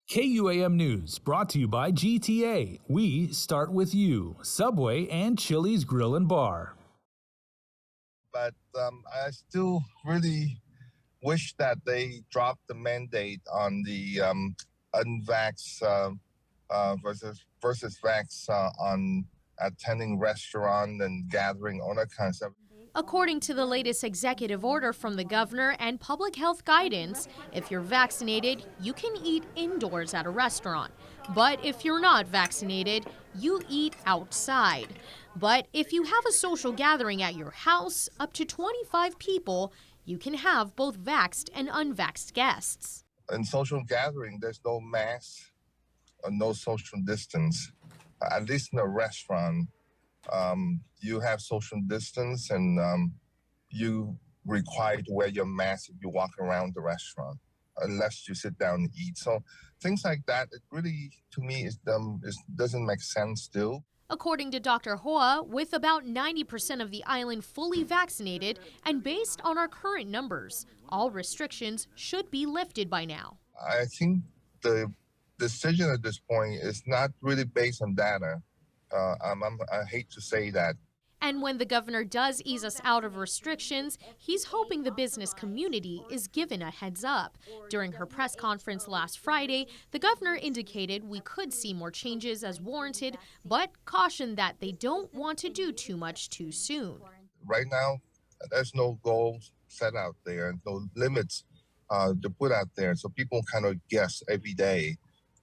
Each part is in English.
KUAM News brought to you by GTA. We start with you, Subway and Chili's Grill and Bar. But I still really wish that they dropped the mandate on the unvax versus vax on attending restaurant and gathering, all that kind of stuff. According to the latest executive order from the governor and public health guidance, if you're vaccinated, you can eat indoors at a restaurant. But if you're not vaccinated, you eat outside. But if you have a social gathering at your house, up to 25 people, you can have both vaxxed and unvaxxed guests. In social gathering, there's no mask or no social distance. At least in a restaurant, you have social distance and you require to wear your mask if you walk around the restaurant, unless you sit down and eat. So things like that, it really, to me, doesn't make sense still. According to Dr. Hoa, with about 90% of the island fully vaccinated and based on our current numbers, all restrictions should be lifted by now. I think the decision at this point is not really based on data. I hate to say that. And when the governor does ease us out of restrictions, he's hoping the business community is given a heads up. During her press conference last Friday, the governor indicated we could see more changes as warranted, but cautioned that they don't want to do too much too soon. Right now, there's no goals set out there, no limits to put out there. So people kind of guess every day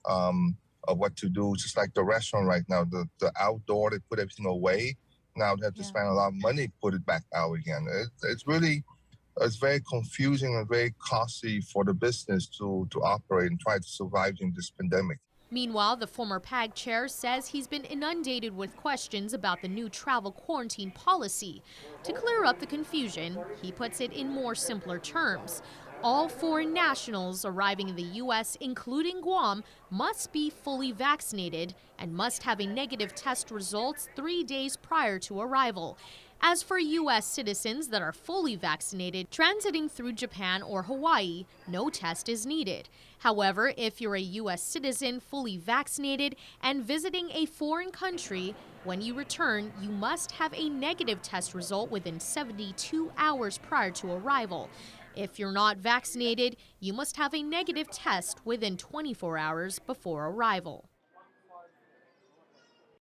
of what to do. Just like the restaurant right now, the outdoor, they put everything away. Now they have to spend a lot of money to put it back out again. It's very confusing and very costly for the business to operate and try to survive in this pandemic. Meanwhile, the former PAG chair says he's been inundated with questions about the new travel quarantine policy. To clear up the confusion, he puts it in more simpler terms. All foreign nationals arriving in the U.S., including Guam, must be fully vaccinated and must have a negative test results 3 days prior to arrival. As for U.S. citizens that are fully vaccinated, transiting through Japan or Hawaii, no test is needed. However, if you're a U.S. citizen fully vaccinated and visiting a foreign country, when you return, you must have a negative test result within 72 hours prior to arrival. If you're not vaccinated, you must have a negative test within 24 hours before arrival.